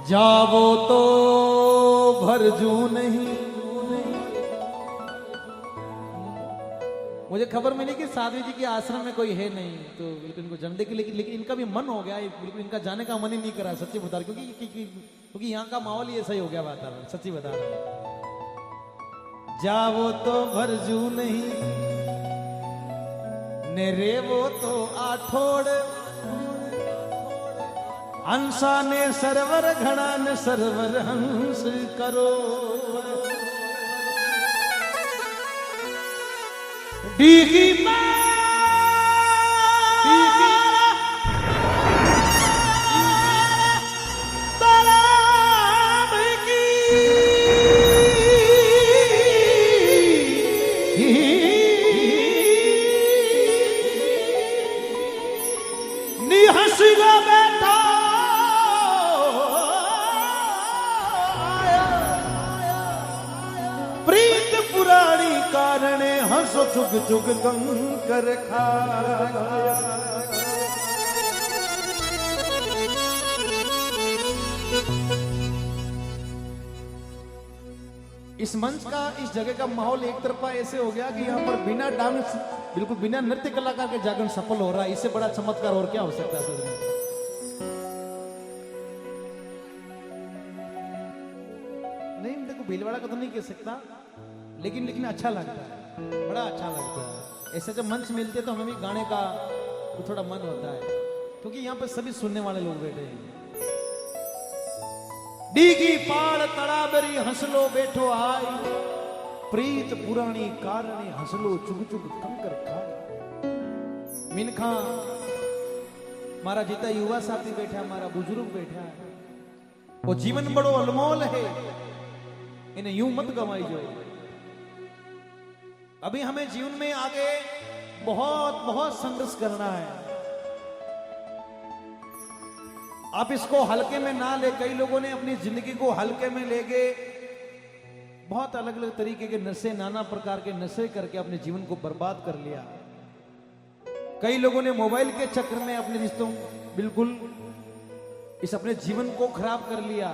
जावो तो भरजू नहीं। मुझे खबर मिली कि साध्वी जी के आश्रम में कोई है नहीं, तो बिल्कुल इनको जानने के लिए, लेकिन इनका भी मन हो गया, बिल्कुल इनका जाने का मन ही नहीं करा, सच्ची बता रहा, क्योंकि यहाँ का माहौल ही ऐसा ही हो गया वातावरण, सच्ची बता रहा हूँ। जावो तो भरजू नहीं ने रेवो तो आठोड़, हंसा ने सरवर घड़ा ने सरवर हंस करो। डीगी तालाब की निहंसगा बैठा प्रीत पुरानी कारणे हंसो चुग चुग कंकर खाया। इस मंच का, इस जगह का माहौल एक तरफा ऐसे हो गया कि यहाँ पर बिना डांस, बिल्कुल बिना नृत्य कलाकार के जागरण सफल हो रहा है। इससे बड़ा चमत्कार और क्या हो सकता है? नहीं, देखो भीलवाड़ा का तो नहीं कह सकता, लेकिन अच्छा लगता है, बड़ा अच्छा लगता है। ऐसे जब मंच मिलते तो हमें भी गाने का तो थोड़ा मन होता है, क्योंकि यहाँ पे सभी सुनने वाले लोग बैठे हैं। डीगी पाड़ तड़ाबरी हंसलो बैठो आई, प्रीत पुरानी कारणी हंसलो चुग चुग कंकर खाए। मिनखा मारा जीता युवा साथी बैठा, मारा बुजुर्ग बैठा है, वो जीवन बड़ो अनमोल है, इन्हें यूं मत गवाई जो। अभी हमें जीवन में आगे बहुत संघर्ष करना है। आप इसको हल्के में ना ले। कई लोगों ने अपनी जिंदगी को हल्के में ले गए, बहुत अलग अलग तरीके के नशे, नाना प्रकार के नशे करके अपने जीवन को बर्बाद कर लिया। कई लोगों ने मोबाइल के चक्कर में अपने रिश्तों, बिल्कुल इस अपने जीवन को खराब कर लिया।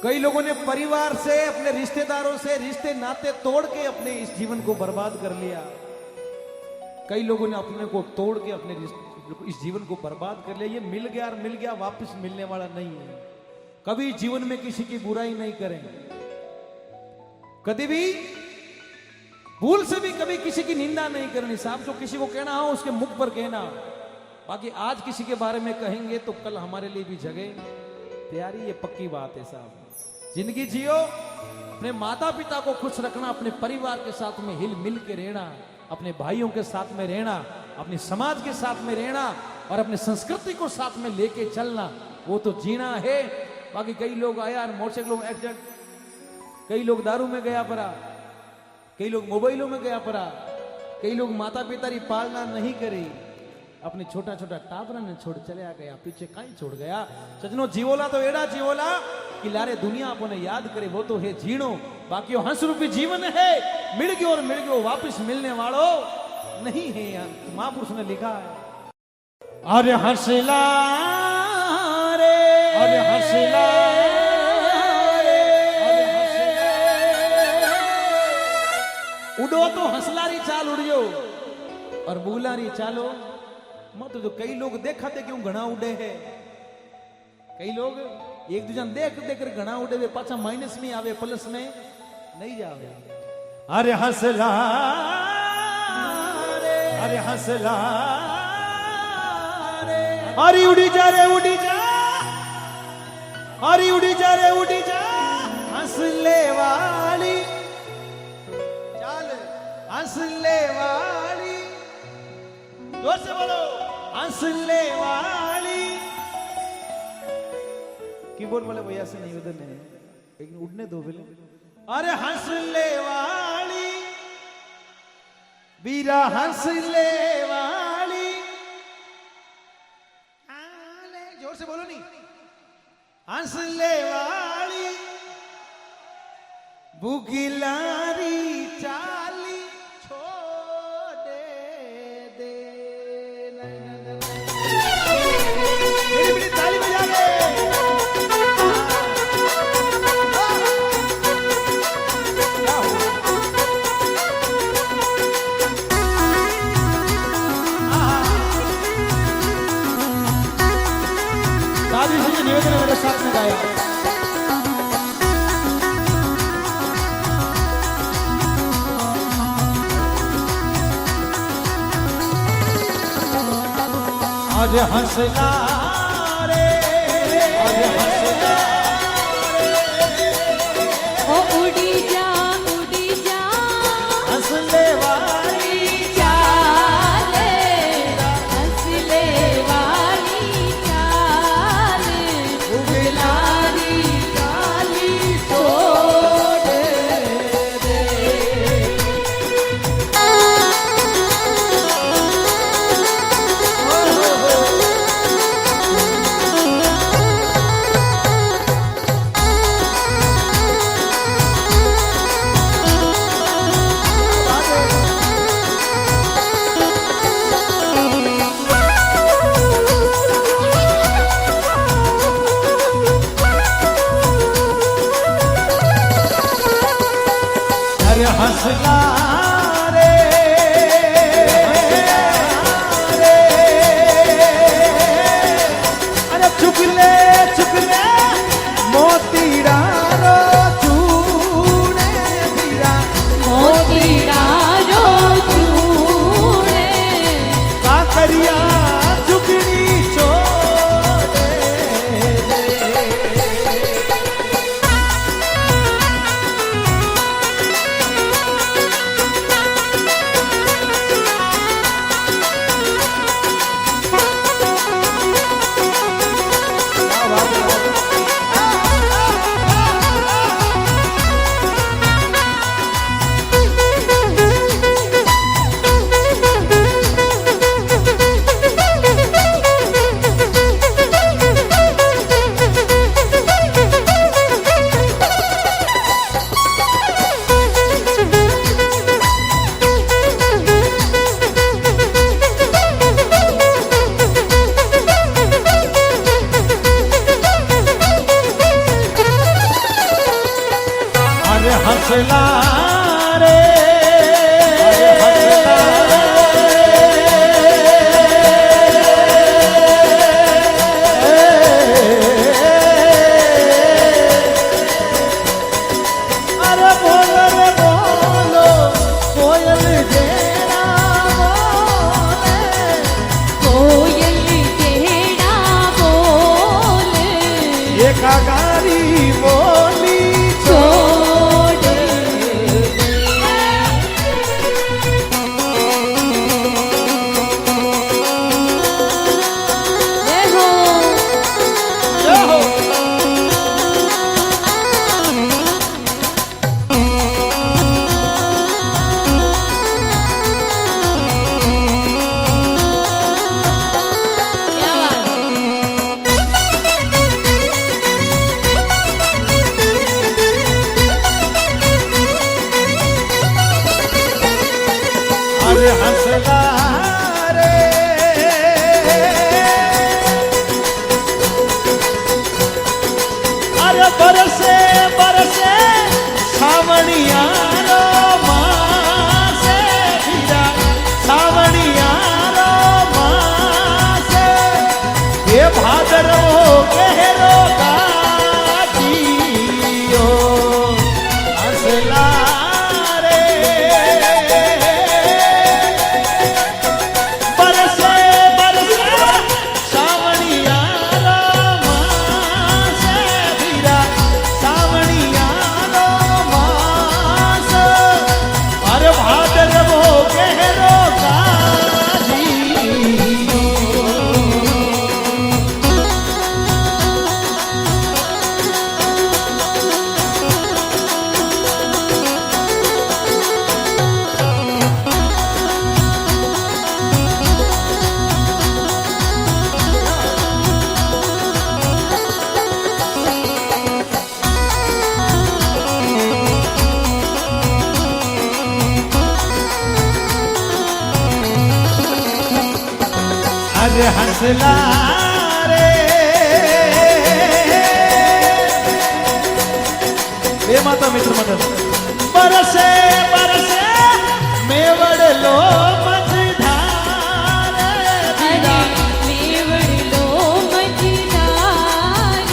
कई लोगों ने परिवार से, अपने रिश्तेदारों से रिश्ते नाते तोड़ के अपने इस जीवन को बर्बाद कर लिया। कई लोगों ने अपने को तोड़ के अपने इस जीवन को बर्बाद कर लिया। ये मिल गया वापस मिलने वाला नहीं है। कभी जीवन में किसी की बुराई नहीं करें, कभी भी भूल से भी कभी किसी की निंदा नहीं करनी। साहब जो किसी को कहना हो उसके मुख पर कहना। बाकी आज किसी के बारे में कहेंगे तो कल हमारे लिए भी जगह तैयारी, ये पक्की बात है साहब। जिंदगी जियो, अपने माता पिता को खुश रखना, अपने परिवार के साथ में हिल मिल के रहना, अपने भाइयों के साथ में रहना, अपने समाज के साथ में रहना और अपने संस्कृति को साथ में लेके चलना, वो तो जीना है। बाकी कई लोग आया मोटरसाइकिलों में एक्सीडेंट, कई लोग दारू में गया पड़ा, कई लोग मोबाइलों में गया पड़ा, कई लोग माता पिता की पालना नहीं करी, अपने छोटा छोटा टाबरा ने छोड़ चले आ गया, पीछे कहीं छोड़ गया। सजनो जीवोला तो एड़ा जीवोला कि लारे दुनिया अपने याद करे, वो तो है जीणो। बाकी वो हंस रूपी जीवन है, मिल गयो और मिल गयो, वापिस मिलने वालों नहीं है। महापुरुष ने लिखा है, अरे हंसला रे, अरे हंसला रे, उड़ो तो हंसलारी चाल उड़ियो और बुलारी चालो मत। तो कई लोग देखाते क्यों घना उड़े हैं, कई लोग एक दूसरे देख कर घना उड़े हुए पाछा माइनस में आवे, प्लस में नहीं जावे। अरे हंसला रे, अरे हंसला रे, अरे उड़ी जा रे उड़ी जा, अरे उड़ी जा रे उड़ी जा, हंसले वाली चाल, हंसले वाली, जोर से बोलो, हंसले वाली। कीबोर्ड वाले भैया से निवेदन है, लेकिन उड़ने दो पहले। अरे हंसले वाली बीरा, हंसले वाली, जोर से बोलो नहीं, हंसले वाली बुगिलारी चाली छोड़ दे। बड़ी ताली बजा दे। वर्ग ने मेरे साथ में गाया। आज हंसला रे, आज हंसला ओ उड़ी जा हंसले वाली चाले, हंसले वाली चाले, उगलारी काली छोड़ दे। अरे हंसला रे, अरे चुगले चुगले मोतीरा रो चूड़े हीरा मोतीरा रो चूड़े, काकरिया चुगनी छोड़े हंसला रे, अरे बोलो रे बोलो कोयल जेड़ा बोले, कोयल तेरा बोले, ये काकारी बोली छोड़ दे। जय हो क्या बात है? अरे हंसला रे, अरे बरसे बरसे सावणिया रो मासे हीरा, सावणिया रो मासे ये भादरो गहरो काटियो हंसला रे, बरसे बरसे सावणिया रो मासे हीरा, सावणिया रो मास, अरे भादरवो गहरो काटियो। अरे हंसला रे, हे माता मित्र मंडळ, बरसे बरसे मेवडलो मझधार, अरे मेवड़लो मझधार,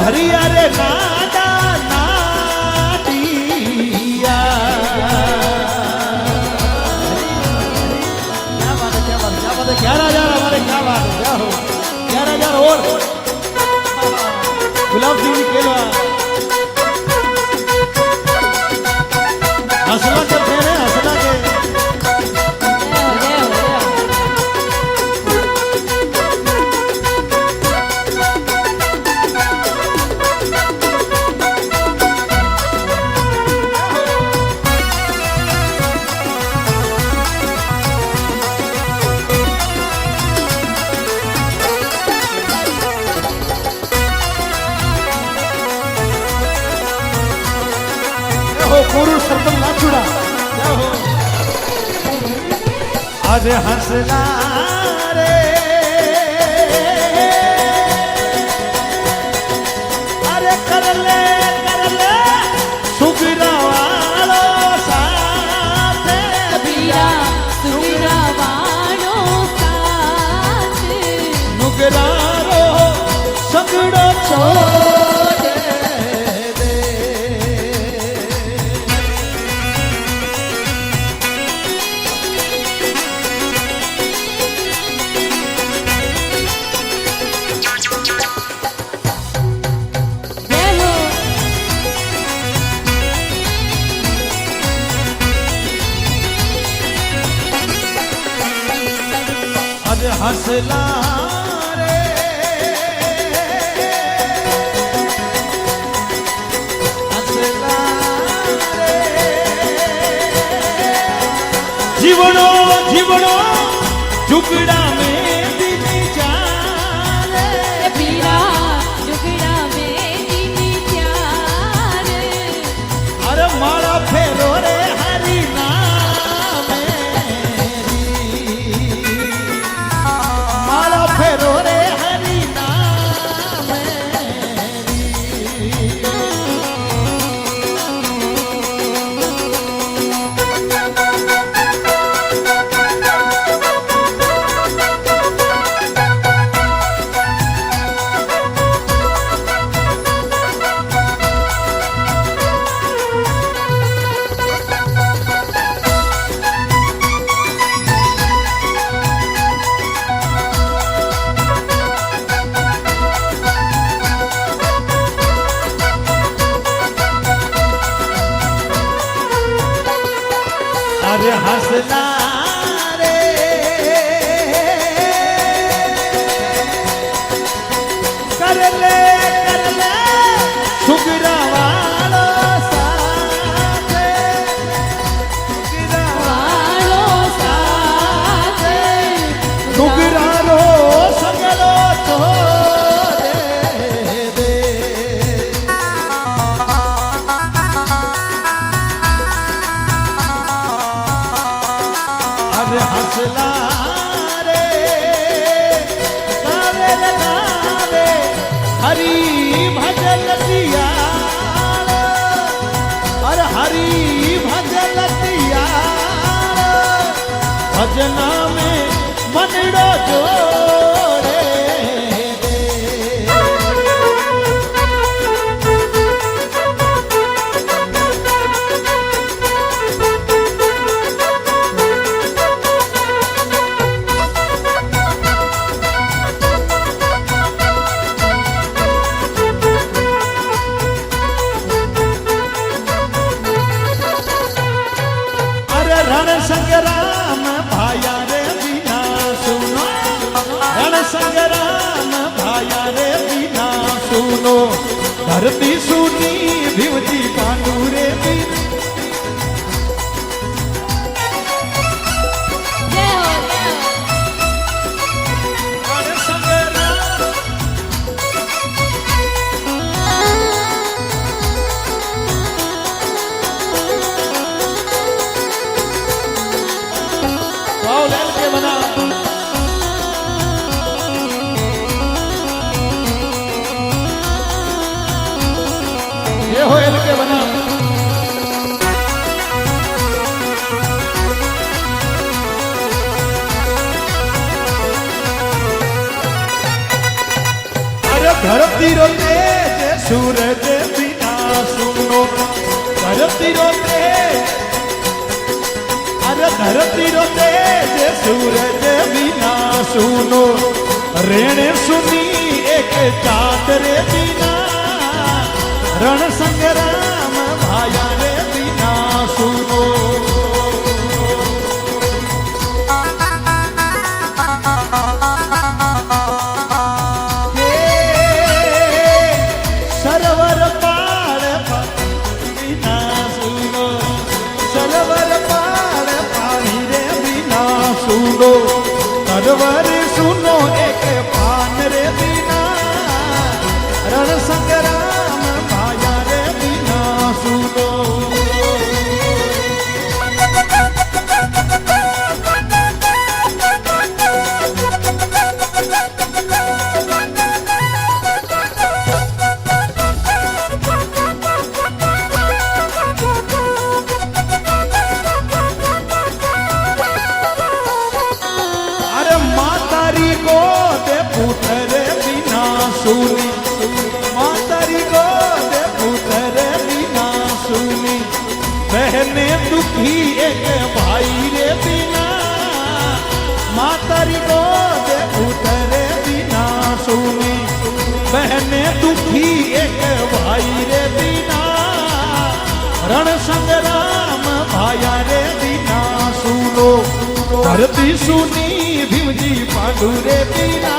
भरिया रे नादा नादिया। क्या बात है, क्या बात है, क्या बात है। 11,000 हमारे, क्या बात है, क्या हो 11,000 और गुलाब सिंह जी खेलवा हंसला करते हैं, हंसला के कोरू सरपंच नाचुड़ा क्या हो। अरे हंसला रे अरे कर ले सुगरा वालो साथे कबीरा सुगरा वालो साथे नुगरा रो सगड़ो छोड़ दे। हंसला रे हंसला रे जीवनो जीवनो झुकड़ा में दिन जाने कबीरा जुगड़ा में दिन जाने अरे मारा फेरो रे हरि नाम माला फेरो रे हरि नाम अरे हंसला रे कर ले सुगरा वालो साथे सुगरा वालो साथे सुगरा रो सगलो छोड़े दे। अरे हंसला रे गावे हरि भजन दिया अरे हरि भजन दिया भजना में मनड़ो जोड़े दे। रण संग्राम भाया रे बिना सुनो रण संग्राम भाया रे बिना सुनो धरती सुनी भिवजी पांडु रे बिना जय हो रण संग्राम लैल के बना ये हो एल के बना अरे धरती रो तेज सूरज बिना सुनो धरती रोते अरे धरती रोते जे सूरज बिना सुनो रेणे सुनी एक चादरे बिना रण संग्राम भाया रे बिना सुनो सरवर पाड़ बिना सुनो सरवर पाड़ पानी रे बिना सुनो सरवर सुनो एक पान रे बिना रण संग्राम भाया रे बिना सुनो अरे मातारी को दे पुत्र बिना सुनी मातारी को दे पुत्र बिना सुनी बहने दुखी एक भाई रे बिना मातारी को दे पुत्र बिना सुनी बहने दुखी एक भाई रे बिना रण संग्राम भाया रे बिना सुनो धरती सुनी भीमजी पांडु रे बिना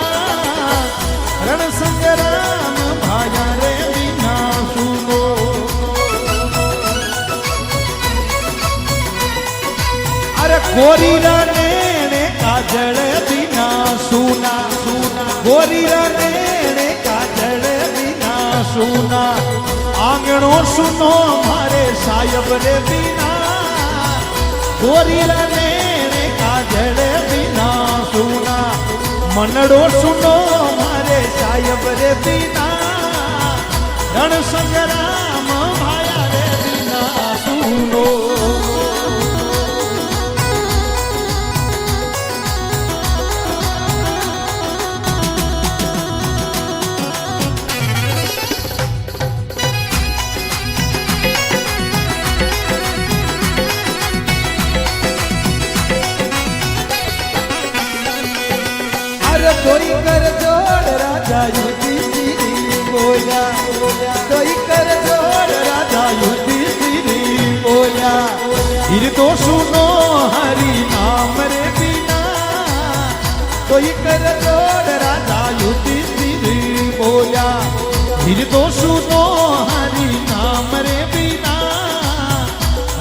रण संग्राम भाया रे बिना सुनो अरे गोरी रे काजल बिना सुना सुना गोरी रे काजल बिना सुना आंगणो सुनो मारे साहेब रे बिना गोरी रे काजल बिना सुना मनड़ो सुनो मारे साहेब रे बिना रण संग्राम भाया रे बिना सुनो कोई कर जोड़ राजा युधिष्ठिर बोला कोई कर जोड़ राजा युधिष्ठिर बोला फिर तो सुनो हरि नाम रे बिना कोई कर जोड़ राजा युधिष्ठिर बोला फिर तो सुनो हरि नाम रे बिना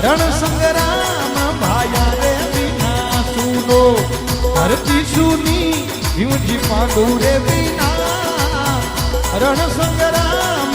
रण संग्राम भाया रे बिना सुनो धरती सुनी भीमजी पांडु रे बिना रण संग्राम